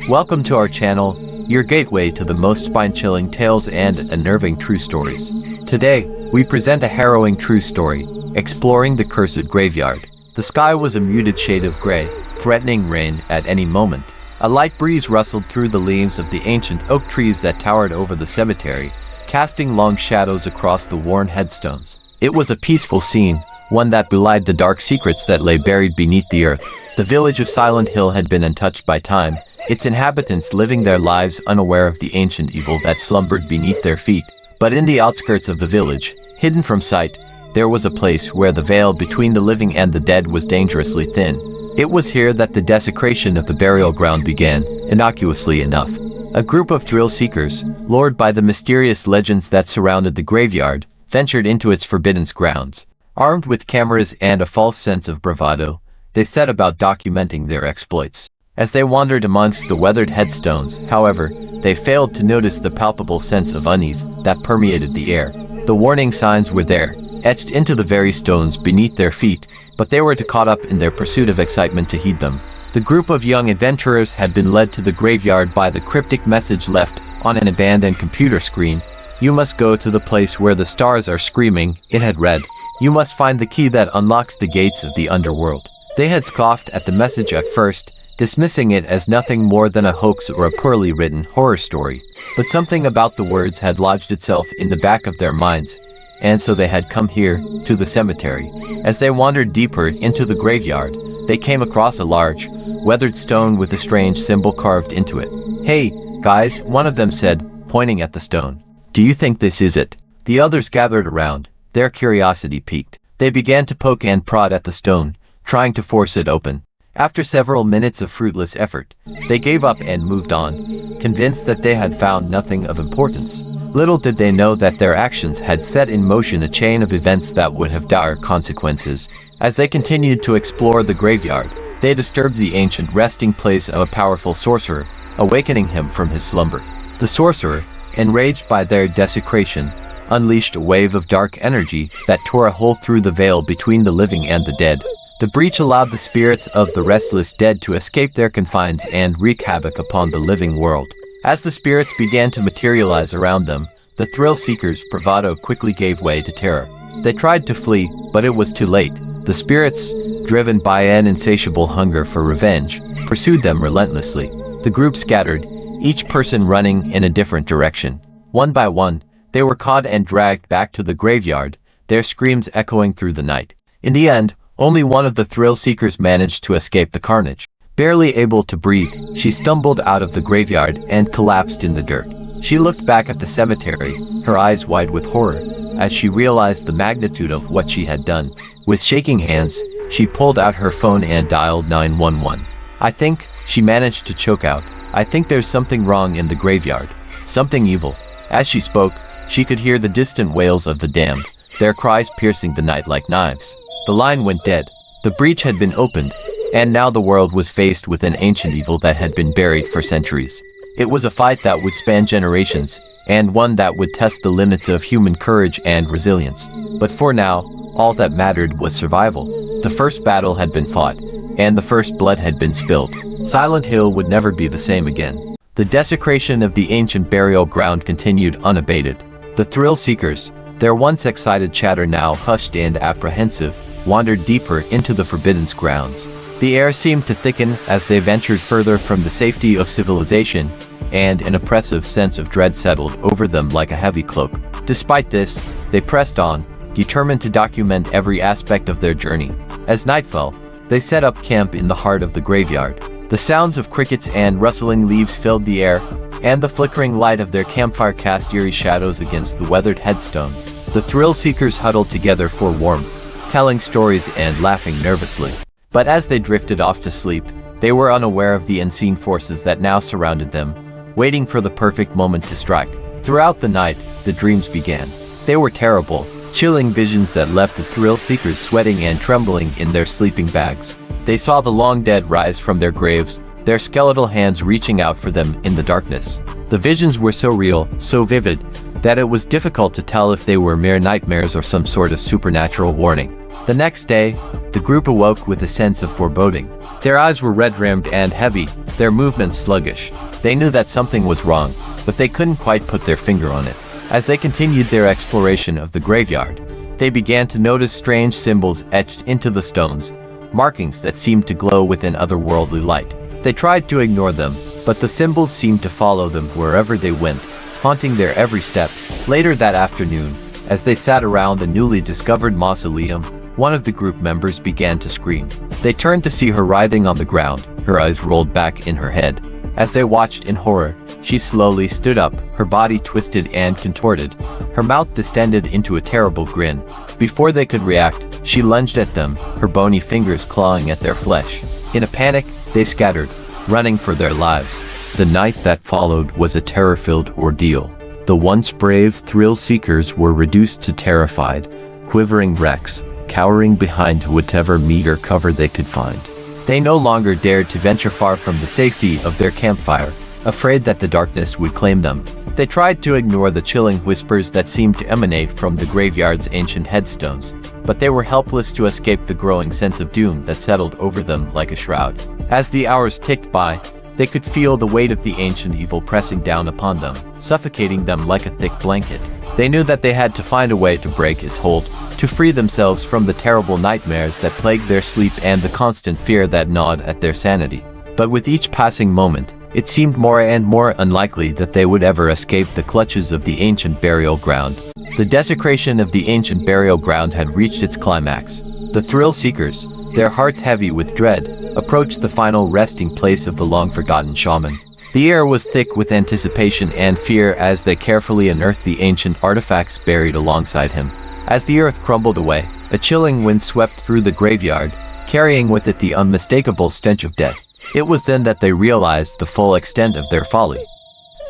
Welcome to our channel, your gateway to the most spine-chilling tales and unnerving true stories. Today, we present a harrowing true story, exploring the cursed graveyard. The sky was a muted shade of gray, threatening rain at any moment. A light breeze rustled through the leaves of the ancient oak trees that towered over the cemetery, casting long shadows across the worn headstones. It was a peaceful scene, one that belied the dark secrets that lay buried beneath the earth. The village of Silent Hill had been untouched by time, its inhabitants living their lives unaware of the ancient evil that slumbered beneath their feet. But in the outskirts of the village, hidden from sight, there was a place where the veil between the living and the dead was dangerously thin. It was here that the desecration of the burial ground began, innocuously enough. A group of thrill-seekers, lured by the mysterious legends that surrounded the graveyard, ventured into its forbidden grounds. Armed with cameras and a false sense of bravado, they set about documenting their exploits. As they wandered amongst the weathered headstones, however, they failed to notice the palpable sense of unease that permeated the air. The warning signs were there, etched into the very stones beneath their feet, but they were too caught up in their pursuit of excitement to heed them. The group of young adventurers had been led to the graveyard by the cryptic message left on an abandoned computer screen. "You must go to the place where the stars are screaming," it had read. "You must find the key that unlocks the gates of the underworld." They had scoffed at the message at first, dismissing it as nothing more than a hoax or a poorly written horror story. But something about the words had lodged itself in the back of their minds, and so they had come here, to the cemetery. As they wandered deeper into the graveyard, they came across a large, weathered stone with a strange symbol carved into it. "Hey, guys," one of them said, pointing at the stone. "Do you think this is it?" The others gathered around, their curiosity piqued. They began to poke and prod at the stone, trying to force it open. After several minutes of fruitless effort, they gave up and moved on, convinced that they had found nothing of importance. Little did they know that their actions had set in motion a chain of events that would have dire consequences. As they continued to explore the graveyard, they disturbed the ancient resting place of a powerful sorcerer, awakening him from his slumber. The sorcerer, enraged by their desecration, unleashed a wave of dark energy that tore a hole through the veil between the living and the dead. The breach allowed the spirits of the restless dead to escape their confines and wreak havoc upon the living world. As the spirits began to materialize around them, the thrill-seekers' bravado quickly gave way to terror. They tried to flee, but it was too late. The spirits, driven by an insatiable hunger for revenge, pursued them relentlessly. The group scattered, each person running in a different direction. One by one, they were caught and dragged back to the graveyard, their screams echoing through the night. In the end, only one of the thrill-seekers managed to escape the carnage. Barely able to breathe, she stumbled out of the graveyard and collapsed in the dirt. She looked back at the cemetery, her eyes wide with horror, as she realized the magnitude of what she had done. With shaking hands, she pulled out her phone and dialed 911. "I think," she managed to choke out, "I think there's something wrong in the graveyard. Something evil." As she spoke, she could hear the distant wails of the damned, their cries piercing the night like knives. The line went dead. The breach had been opened, and now the world was faced with an ancient evil that had been buried for centuries. It was a fight that would span generations, and one that would test the limits of human courage and resilience. But for now, all that mattered was survival. The first battle had been fought, and the first blood had been spilled. Silent Hill would never be the same again. The desecration of the ancient burial ground continued unabated. The thrill-seekers, their once excited chatter now hushed and apprehensive, wandered deeper into the forbidden grounds. The air seemed to thicken as they ventured further from the safety of civilization, and an oppressive sense of dread settled over them like a heavy cloak. Despite this, they pressed on, determined to document every aspect of their journey. As night fell, they set up camp in the heart of the graveyard. The sounds of crickets and rustling leaves filled the air, and the flickering light of their campfire cast eerie shadows against the weathered headstones. The thrill-seekers huddled together for warmth, telling stories and laughing nervously. But as they drifted off to sleep, they were unaware of the unseen forces that now surrounded them, waiting for the perfect moment to strike. Throughout the night, the dreams began. They were terrible, chilling visions that left the thrill-seekers sweating and trembling in their sleeping bags. They saw the long dead rise from their graves, their skeletal hands reaching out for them in the darkness. The visions were so real, so vivid, that it was difficult to tell if they were mere nightmares or some sort of supernatural warning. The next day, the group awoke with a sense of foreboding. Their eyes were red-rimmed and heavy, their movements sluggish. They knew that something was wrong, but they couldn't quite put their finger on it. As they continued their exploration of the graveyard, they began to notice strange symbols etched into the stones, markings that seemed to glow with an otherworldly light. They tried to ignore them, but the symbols seemed to follow them wherever they went, haunting their every step. Later that afternoon, as they sat around the newly discovered mausoleum, one of the group members began to scream. They turned to see her writhing on the ground, her eyes rolled back in her head. As they watched in horror, she slowly stood up, her body twisted and contorted, her mouth distended into a terrible grin. Before they could react, she lunged at them, her bony fingers clawing at their flesh. In a panic, they scattered, running for their lives. The night that followed was a terror-filled ordeal. The once brave thrill-seekers were reduced to terrified, quivering wrecks, cowering behind whatever meager cover they could find. They no longer dared to venture far from the safety of their campfire, afraid that the darkness would claim them. They tried to ignore the chilling whispers that seemed to emanate from the graveyard's ancient headstones, but they were helpless to escape the growing sense of doom that settled over them like a shroud. As the hours ticked by, they could feel the weight of the ancient evil pressing down upon them, suffocating them like a thick blanket. They knew that they had to find a way to break its hold, to free themselves from the terrible nightmares that plagued their sleep and the constant fear that gnawed at their sanity. But with each passing moment, it seemed more and more unlikely that they would ever escape the clutches of the ancient burial ground. The desecration of the ancient burial ground had reached its climax. The thrill-seekers, their hearts heavy with dread, approached the final resting place of the long-forgotten shaman. The air was thick with anticipation and fear as they carefully unearthed the ancient artifacts buried alongside him. As the earth crumbled away, a chilling wind swept through the graveyard, carrying with it the unmistakable stench of death. It was then that they realized the full extent of their folly.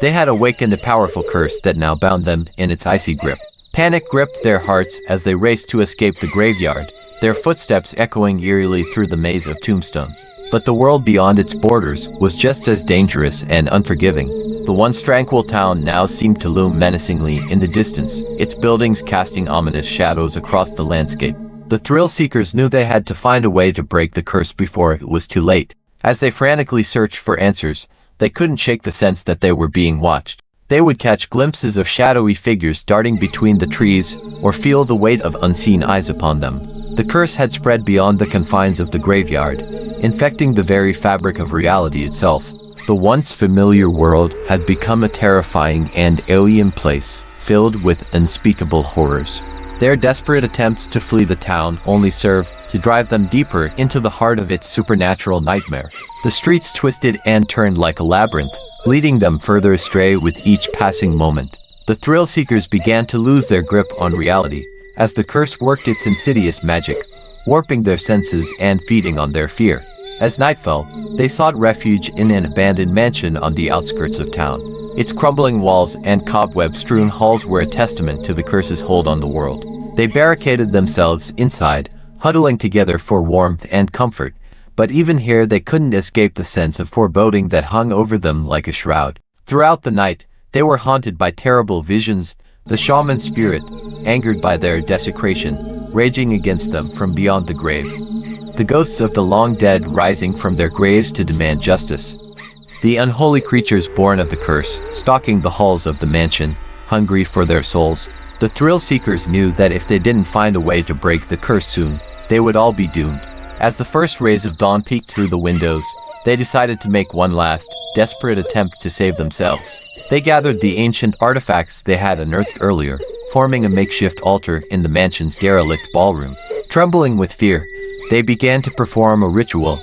They had awakened a powerful curse that now bound them in its icy grip. Panic gripped their hearts as they raced to escape the graveyard, their footsteps echoing eerily through the maze of tombstones. But the world beyond its borders was just as dangerous and unforgiving. The once tranquil town now seemed to loom menacingly in the distance, its buildings casting ominous shadows across the landscape. The thrill-seekers knew they had to find a way to break the curse before it was too late. As they frantically searched for answers, they couldn't shake the sense that they were being watched. They would catch glimpses of shadowy figures darting between the trees, or feel the weight of unseen eyes upon them. The curse had spread beyond the confines of the graveyard, infecting the very fabric of reality itself. The once familiar world had become a terrifying and alien place, filled with unspeakable horrors. Their desperate attempts to flee the town only served to drive them deeper into the heart of its supernatural nightmare. The streets twisted and turned like a labyrinth, leading them further astray with each passing moment. The thrill-seekers began to lose their grip on reality, as the curse worked its insidious magic, warping their senses and feeding on their fear. As night fell, they sought refuge in an abandoned mansion on the outskirts of town. Its crumbling walls and cobweb-strewn halls were a testament to the curse's hold on the world. They barricaded themselves inside, huddling together for warmth and comfort, but even here they couldn't escape the sense of foreboding that hung over them like a shroud. Throughout the night, they were haunted by terrible visions, the shaman's spirit, angered by their desecration, raging against them from beyond the grave. The ghosts of the long dead rising from their graves to demand justice. The unholy creatures born of the curse, stalking the halls of the mansion, hungry for their souls. The thrill-seekers knew that if they didn't find a way to break the curse soon, they would all be doomed. As the first rays of dawn peeked through the windows, they decided to make one last, desperate attempt to save themselves. They gathered the ancient artifacts they had unearthed earlier, forming a makeshift altar in the mansion's derelict ballroom. Trembling with fear, they began to perform a ritual,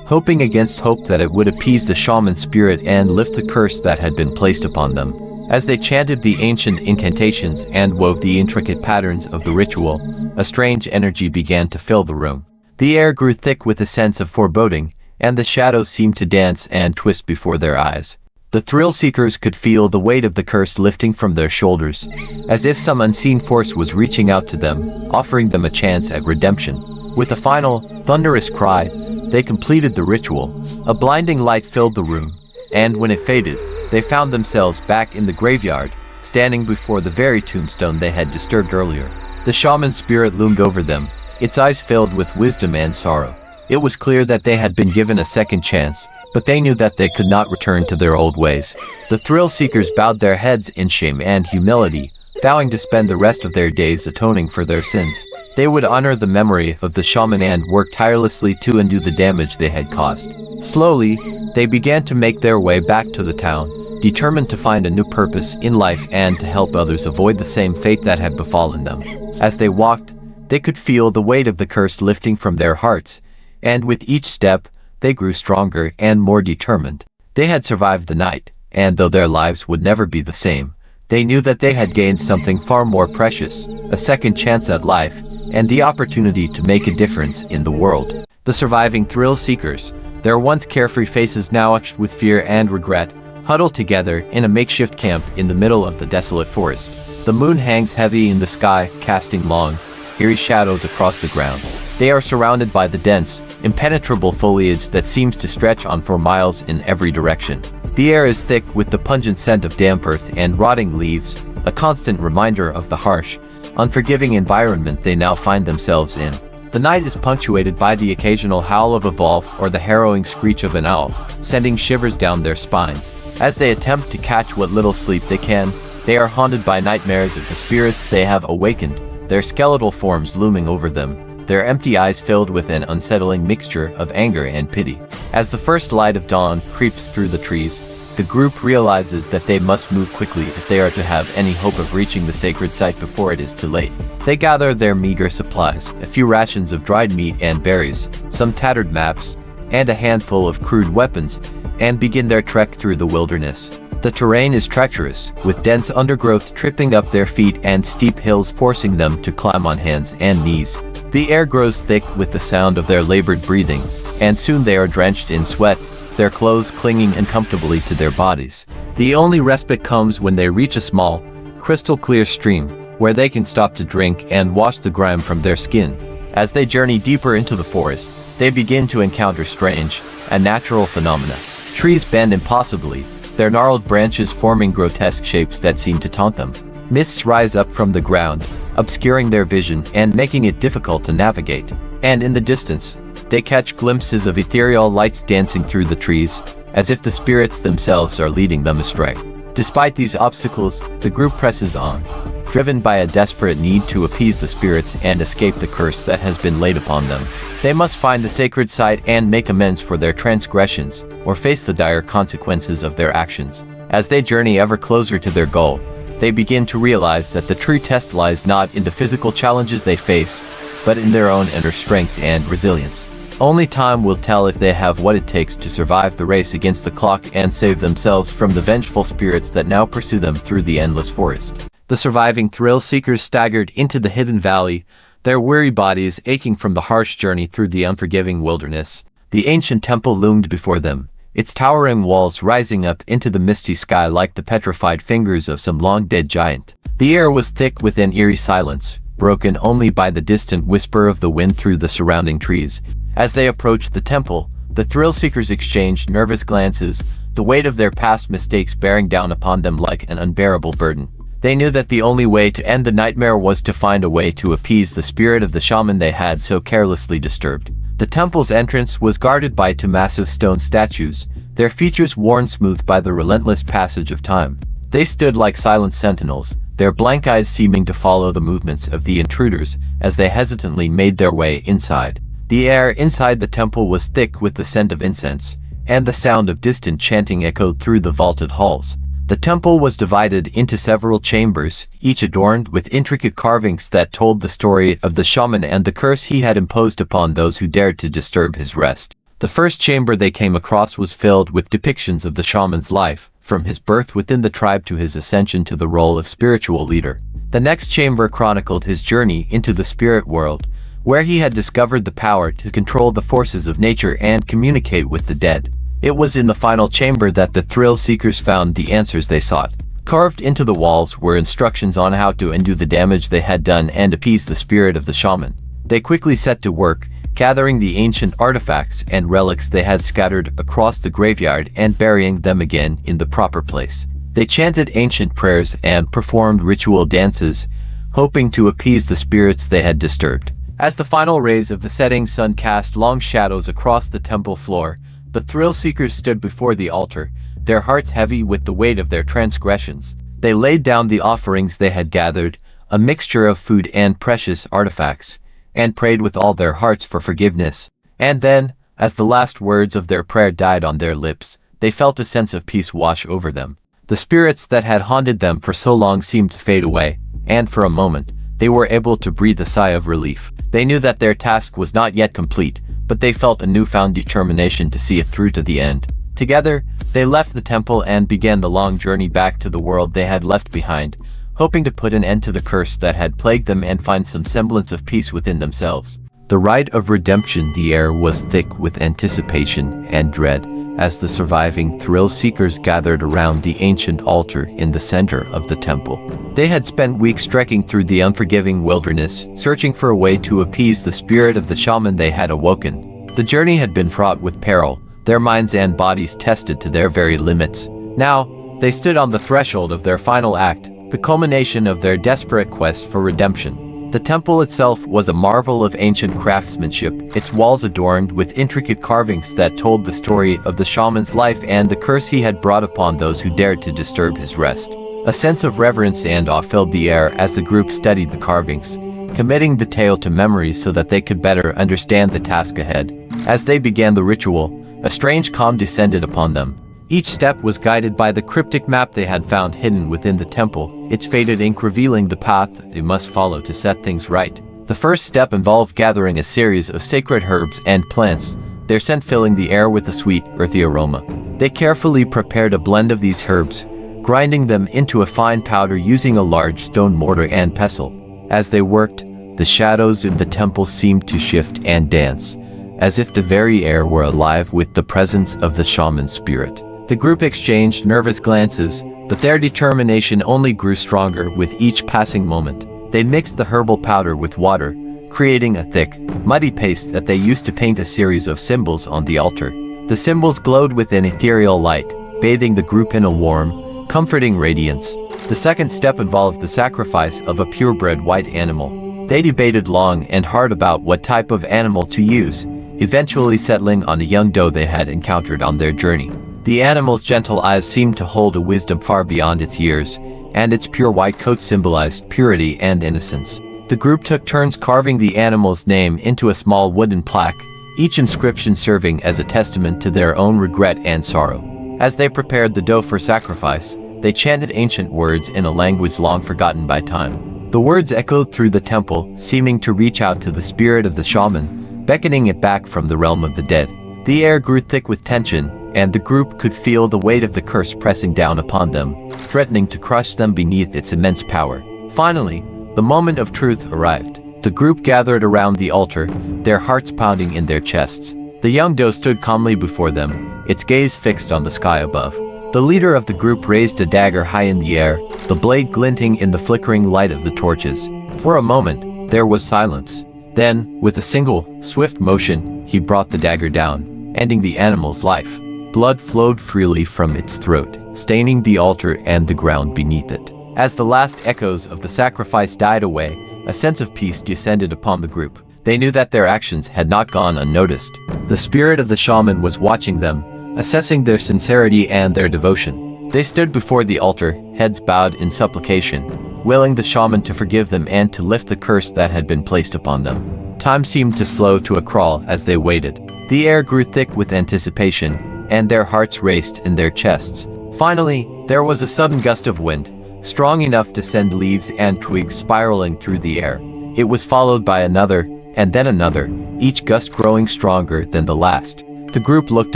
hoping against hope that it would appease the shaman's spirit and lift the curse that had been placed upon them. As they chanted the ancient incantations and wove the intricate patterns of the ritual, a strange energy began to fill the room. The air grew thick with a sense of foreboding, and the shadows seemed to dance and twist before their eyes. The thrill-seekers could feel the weight of the curse lifting from their shoulders, as if some unseen force was reaching out to them, offering them a chance at redemption. With a final, thunderous cry, they completed the ritual. A blinding light filled the room, and when it faded, they found themselves back in the graveyard, standing before the very tombstone they had disturbed earlier. The shaman's spirit loomed over them, its eyes filled with wisdom and sorrow. It was clear that they had been given a second chance, but they knew that they could not return to their old ways. The thrill-seekers bowed their heads in shame and humility, vowing to spend the rest of their days atoning for their sins. They would honor the memory of the shaman and work tirelessly to undo the damage they had caused. Slowly, they began to make their way back to the town, determined to find a new purpose in life and to help others avoid the same fate that had befallen them. As they walked, they could feel the weight of the curse lifting from their hearts, and with each step, they grew stronger and more determined. They had survived the night, and though their lives would never be the same, they knew that they had gained something far more precious, a second chance at life, and the opportunity to make a difference in the world. The surviving thrill-seekers, their once carefree faces now etched with fear and regret, huddled together in a makeshift camp in the middle of the desolate forest. The moon hangs heavy in the sky, casting long, eerie shadows across the ground. They are surrounded by the dense, impenetrable foliage that seems to stretch on for miles in every direction. The air is thick with the pungent scent of damp earth and rotting leaves, a constant reminder of the harsh, unforgiving environment they now find themselves in. The night is punctuated by the occasional howl of a wolf or the harrowing screech of an owl, sending shivers down their spines. As they attempt to catch what little sleep they can, they are haunted by nightmares of the spirits they have awakened, their skeletal forms looming over them, their empty eyes filled with an unsettling mixture of anger and pity. As the first light of dawn creeps through the trees, the group realizes that they must move quickly if they are to have any hope of reaching the sacred site before it is too late. They gather their meager supplies, a few rations of dried meat and berries, some tattered maps, and a handful of crude weapons, and begin their trek through the wilderness. The terrain is treacherous, with dense undergrowth tripping up their feet and steep hills forcing them to climb on hands and knees. The air grows thick with the sound of their labored breathing, and soon they are drenched in sweat, their clothes clinging uncomfortably to their bodies. The only respite comes when they reach a small, crystal-clear stream, where they can stop to drink and wash the grime from their skin. As they journey deeper into the forest, they begin to encounter strange, unnatural phenomena. Trees bend impossibly, their gnarled branches forming grotesque shapes that seem to taunt them. Mists rise up from the ground, obscuring their vision and making it difficult to navigate. And in the distance, they catch glimpses of ethereal lights dancing through the trees, as if the spirits themselves are leading them astray. Despite these obstacles, the group presses on, driven by a desperate need to appease the spirits and escape the curse that has been laid upon them. They must find the sacred site and make amends for their transgressions, or face the dire consequences of their actions. As they journey ever closer to their goal, they begin to realize that the true test lies not in the physical challenges they face, but in their own inner strength and resilience. Only time will tell if they have what it takes to survive the race against the clock and save themselves from the vengeful spirits that now pursue them through the endless forest. The surviving thrill-seekers staggered into the hidden valley, their weary bodies aching from the harsh journey through the unforgiving wilderness. The ancient temple loomed before them, its towering walls rising up into the misty sky like the petrified fingers of some long-dead giant. The air was thick with an eerie silence, broken only by the distant whisper of the wind through the surrounding trees. As they approached the temple, the thrill-seekers exchanged nervous glances, the weight of their past mistakes bearing down upon them like an unbearable burden. They knew that the only way to end the nightmare was to find a way to appease the spirit of the shaman they had so carelessly disturbed. The temple's entrance was guarded by two massive stone statues, their features worn smooth by the relentless passage of time. They stood like silent sentinels, their blank eyes seeming to follow the movements of the intruders as they hesitantly made their way inside. The air inside the temple was thick with the scent of incense, and the sound of distant chanting echoed through the vaulted halls. The temple was divided into several chambers, each adorned with intricate carvings that told the story of the shaman and the curse he had imposed upon those who dared to disturb his rest. The first chamber they came across was filled with depictions of the shaman's life, from his birth within the tribe to his ascension to the role of spiritual leader. The next chamber chronicled his journey into the spirit world, where he had discovered the power to control the forces of nature and communicate with the dead. It was in the final chamber that the thrill-seekers found the answers they sought. Carved into the walls were instructions on how to undo the damage they had done and appease the spirit of the shaman. They quickly set to work, gathering the ancient artifacts and relics they had scattered across the graveyard and burying them again in the proper place. They chanted ancient prayers and performed ritual dances, hoping to appease the spirits they had disturbed. As the final rays of the setting sun cast long shadows across the temple floor, the thrill-seekers stood before the altar, their hearts heavy with the weight of their transgressions. They laid down the offerings they had gathered, a mixture of food and precious artifacts, and prayed with all their hearts for forgiveness. And then, as the last words of their prayer died on their lips, they felt a sense of peace wash over them. The spirits that had haunted them for so long seemed to fade away, and for a moment, they were able to breathe a sigh of relief. They knew that their task was not yet complete, but they felt a newfound determination to see it through to the end. Together, they left the temple and began the long journey back to the world they had left behind, hoping to put an end to the curse that had plagued them and find some semblance of peace within themselves. The rite of redemption. The air was thick with anticipation and dread as the surviving thrill-seekers gathered around the ancient altar in the center of the temple. They had spent weeks trekking through the unforgiving wilderness, searching for a way to appease the spirit of the shaman they had awoken. The journey had been fraught with peril, their minds and bodies tested to their very limits. Now, they stood on the threshold of their final act, the culmination of their desperate quest for redemption. The temple itself was a marvel of ancient craftsmanship, its walls adorned with intricate carvings that told the story of the shaman's life and the curse he had brought upon those who dared to disturb his rest. A sense of reverence and awe filled the air as the group studied the carvings, committing the tale to memory so that they could better understand the task ahead. As they began the ritual, a strange calm descended upon them. Each step was guided by the cryptic map they had found hidden within the temple, its faded ink revealing the path they must follow to set things right. The first step involved gathering a series of sacred herbs and plants, their scent filling the air with a sweet, earthy aroma. They carefully prepared a blend of these herbs, grinding them into a fine powder using a large stone mortar and pestle. As they worked, the shadows in the temple seemed to shift and dance, as if the very air were alive with the presence of the shaman's spirit. The group exchanged nervous glances, but their determination only grew stronger with each passing moment. They mixed the herbal powder with water, creating a thick, muddy paste that they used to paint a series of symbols on the altar. The symbols glowed with an ethereal light, bathing the group in a warm, comforting radiance. The second step involved the sacrifice of a purebred white animal. They debated long and hard about what type of animal to use, eventually settling on a young doe they had encountered on their journey. The animal's gentle eyes seemed to hold a wisdom far beyond its years, and its pure white coat symbolized purity and innocence. The group took turns carving the animal's name into a small wooden plaque, each inscription serving as a testament to their own regret and sorrow. As they prepared the doe for sacrifice, they chanted ancient words in a language long forgotten by time. The words echoed through the temple, seeming to reach out to the spirit of the shaman, beckoning it back from the realm of the dead. The air grew thick with tension, and the group could feel the weight of the curse pressing down upon them, threatening to crush them beneath its immense power. Finally, the moment of truth arrived. The group gathered around the altar, their hearts pounding in their chests. The young doe stood calmly before them, its gaze fixed on the sky above. The leader of the group raised a dagger high in the air, the blade glinting in the flickering light of the torches. For a moment, there was silence. Then, with a single, swift motion, he brought the dagger down, ending the animal's life. Blood flowed freely from its throat, staining the altar and the ground beneath it. As the last echoes of the sacrifice died away, a sense of peace descended upon the group. They knew that their actions had not gone unnoticed. The spirit of the shaman was watching them, assessing their sincerity and their devotion. They stood before the altar, heads bowed in supplication, willing the shaman to forgive them and to lift the curse that had been placed upon them. Time seemed to slow to a crawl as they waited. The air grew thick with anticipation, and their hearts raced in their chests. Finally, there was a sudden gust of wind, strong enough to send leaves and twigs spiraling through the air. It was followed by another, and then another, each gust growing stronger than the last. The group looked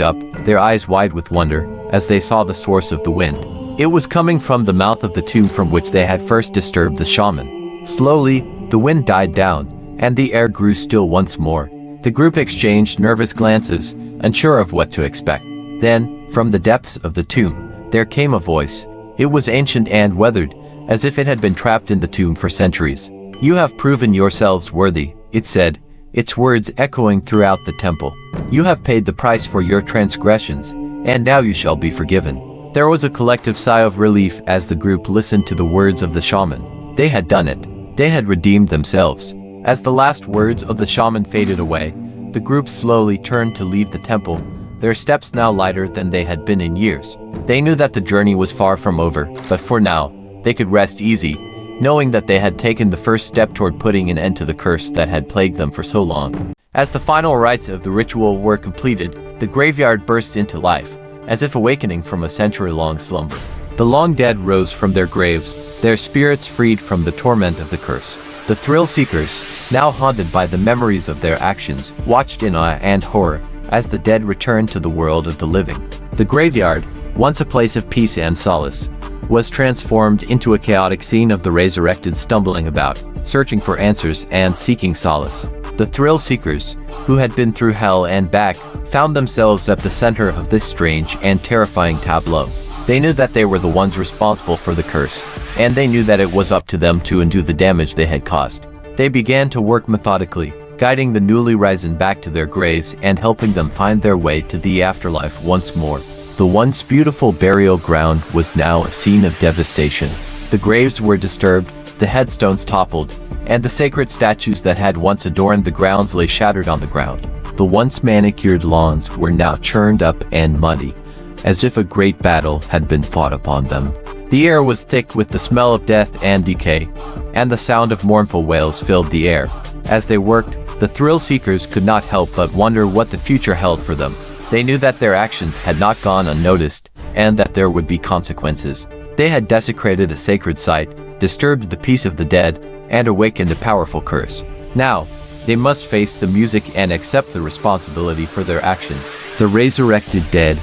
up, their eyes wide with wonder, as they saw the source of the wind. It was coming from the mouth of the tomb from which they had first disturbed the shaman. Slowly, the wind died down, and the air grew still once more. The group exchanged nervous glances, unsure of what to expect. Then, from the depths of the tomb, there came a voice. It was ancient and weathered, as if it had been trapped in the tomb for centuries. "You have proven yourselves worthy," it said, its words echoing throughout the temple. "You have paid the price for your transgressions, and now you shall be forgiven." There was a collective sigh of relief as the group listened to the words of the shaman. They had done it. They had redeemed themselves. As the last words of the shaman faded away, the group slowly turned to leave the temple, their steps now lighter than they had been in years. They knew that the journey was far from over, but for now, they could rest easy, knowing that they had taken the first step toward putting an end to the curse that had plagued them for so long. As the final rites of the ritual were completed, the graveyard burst into life, as if awakening from a century-long slumber. The long dead rose from their graves, their spirits freed from the torment of the curse. The thrill-seekers, now haunted by the memories of their actions, watched in awe and horror as the dead returned to the world of the living. The graveyard, once a place of peace and solace, was transformed into a chaotic scene of the resurrected stumbling about, searching for answers and seeking solace. The thrill-seekers, who had been through hell and back, found themselves at the center of this strange and terrifying tableau. They knew that they were the ones responsible for the curse, and they knew that it was up to them to undo the damage they had caused. They began to work methodically, guiding the newly risen back to their graves and helping them find their way to the afterlife once more. The once beautiful burial ground was now a scene of devastation. The graves were disturbed, the headstones toppled, and the sacred statues that had once adorned the grounds lay shattered on the ground. The once manicured lawns were now churned up and muddy, as if a great battle had been fought upon them. The air was thick with the smell of death and decay, and the sound of mournful wails filled the air. As they worked, the thrill-seekers could not help but wonder what the future held for them. They knew that their actions had not gone unnoticed, and that there would be consequences. They had desecrated a sacred site, disturbed the peace of the dead, and awakened a powerful curse. Now, they must face the music and accept the responsibility for their actions. The resurrected dead,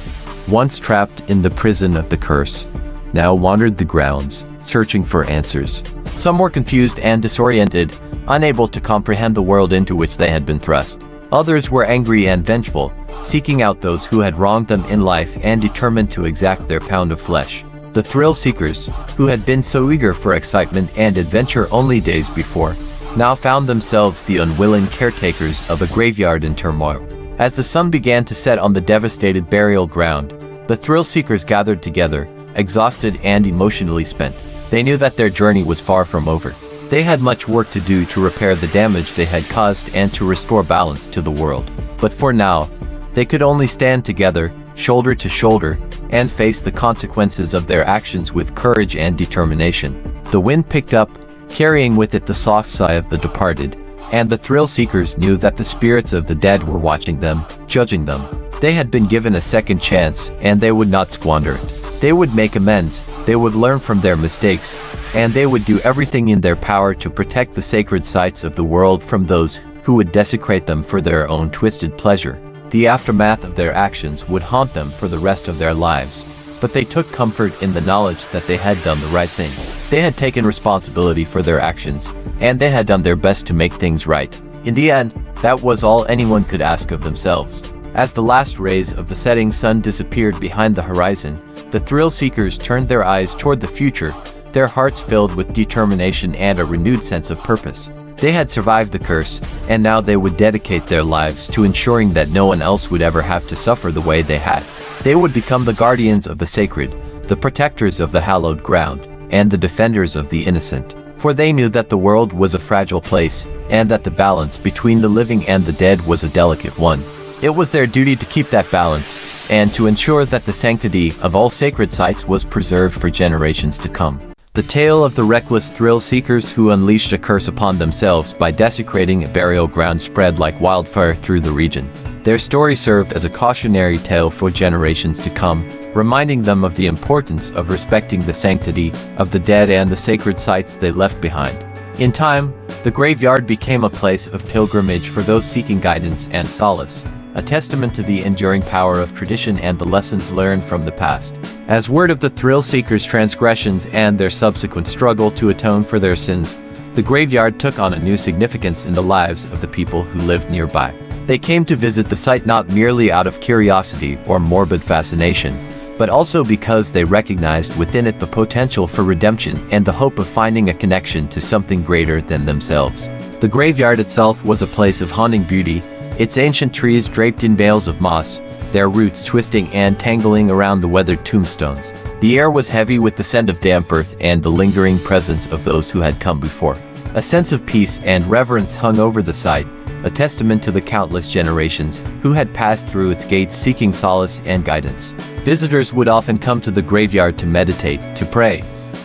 once trapped in the prison of the curse, now wandered the grounds, searching for answers. Some were confused and disoriented, unable to comprehend the world into which they had been thrust. Others were angry and vengeful, seeking out those who had wronged them in life and determined to exact their pound of flesh. The thrill-seekers, who had been so eager for excitement and adventure only days before, now found themselves the unwilling caretakers of a graveyard in turmoil. As the sun began to set on the devastated burial ground, the thrill-seekers gathered together, exhausted and emotionally spent. They knew that their journey was far from over. They had much work to do to repair the damage they had caused and to restore balance to the world. But for now, they could only stand together, shoulder to shoulder, and face the consequences of their actions with courage and determination. The wind picked up, carrying with it the soft sigh of the departed, and the thrill-seekers knew that the spirits of the dead were watching them, judging them. They had been given a second chance, and they would not squander it. They would make amends, they would learn from their mistakes, and they would do everything in their power to protect the sacred sites of the world from those who would desecrate them for their own twisted pleasure. The aftermath of their actions would haunt them for the rest of their lives, but they took comfort in the knowledge that they had done the right thing. They had taken responsibility for their actions, and they had done their best to make things right. In the end, that was all anyone could ask of themselves. As the last rays of the setting sun disappeared behind the horizon, the thrill-seekers turned their eyes toward the future, their hearts filled with determination and a renewed sense of purpose. They had survived the curse, and now they would dedicate their lives to ensuring that no one else would ever have to suffer the way they had. They would become the guardians of the sacred, the protectors of the hallowed ground, and the defenders of the innocent. For they knew that the world was a fragile place, and that the balance between the living and the dead was a delicate one. It was their duty to keep that balance, and to ensure that the sanctity of all sacred sites was preserved for generations to come. The tale of the reckless thrill-seekers who unleashed a curse upon themselves by desecrating a burial ground spread like wildfire through the region. Their story served as a cautionary tale for generations to come, reminding them of the importance of respecting the sanctity of the dead and the sacred sites they left behind. In time, the graveyard became a place of pilgrimage for those seeking guidance and solace, a testament to the enduring power of tradition and the lessons learned from the past. As word of the thrill-seekers' transgressions and their subsequent struggle to atone for their sins, the graveyard took on a new significance in the lives of the people who lived nearby. They came to visit the site not merely out of curiosity or morbid fascination, but also because they recognized within it the potential for redemption and the hope of finding a connection to something greater than themselves. The graveyard itself was a place of haunting beauty, its ancient trees draped in veils of moss, their roots twisting and tangling around the weathered tombstones. The air was heavy with the scent of damp earth and the lingering presence of those who had come before. A sense of peace and reverence hung over the site, a testament to the countless generations who had passed through its gates seeking solace and guidance. Visitors would often come to the graveyard to meditate, to pray,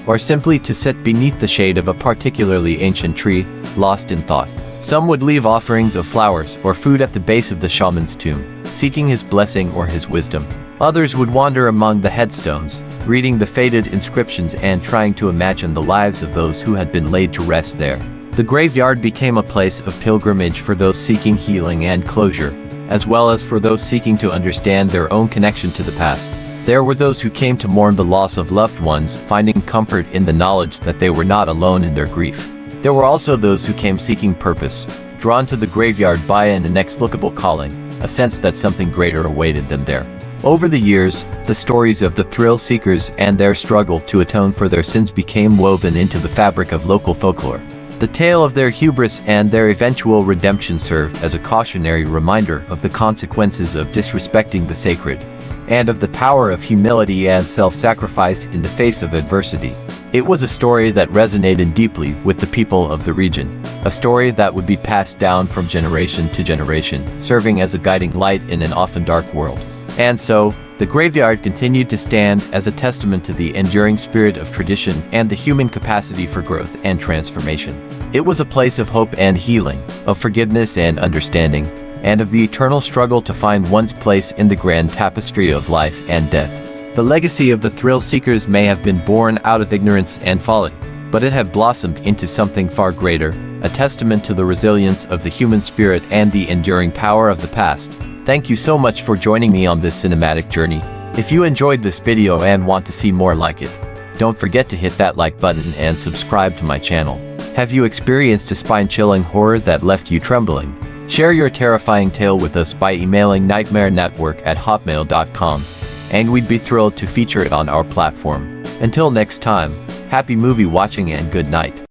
or simply to sit beneath the shade of a particularly ancient tree, lost in thought. Some would leave offerings of flowers or food at the base of the shaman's tomb, seeking his blessing or his wisdom. Others would wander among the headstones, reading the faded inscriptions and trying to imagine the lives of those who had been laid to rest there. The graveyard became a place of pilgrimage for those seeking healing and closure, as well as for those seeking to understand their own connection to the past. There were those who came to mourn the loss of loved ones, finding comfort in the knowledge that they were not alone in their grief. There were also those who came seeking purpose, drawn to the graveyard by an inexplicable calling, a sense that something greater awaited them there. Over the years, the stories of the thrill seekers and their struggle to atone for their sins became woven into the fabric of local folklore. The tale of their hubris and their eventual redemption served as a cautionary reminder of the consequences of disrespecting the sacred, and of the power of humility and self-sacrifice in the face of adversity. It was a story that resonated deeply with the people of the region, a story that would be passed down from generation to generation, serving as a guiding light in an often dark world. And so, the graveyard continued to stand as a testament to the enduring spirit of tradition and the human capacity for growth and transformation. It was a place of hope and healing, of forgiveness and understanding, and of the eternal struggle to find one's place in the grand tapestry of life and death. The legacy of the thrill seekers may have been born out of ignorance and folly, but it had blossomed into something far greater, a testament to the resilience of the human spirit and the enduring power of the past. Thank you so much for joining me on this cinematic journey. If you enjoyed this video and want to see more like it, don't forget to hit that like button and subscribe to my channel. Have you experienced a spine-chilling horror that left you trembling? Share your terrifying tale with us by emailing nightmarenetwork@hotmail.com, and we'd be thrilled to feature it on our platform. Until next time, happy movie watching and good night.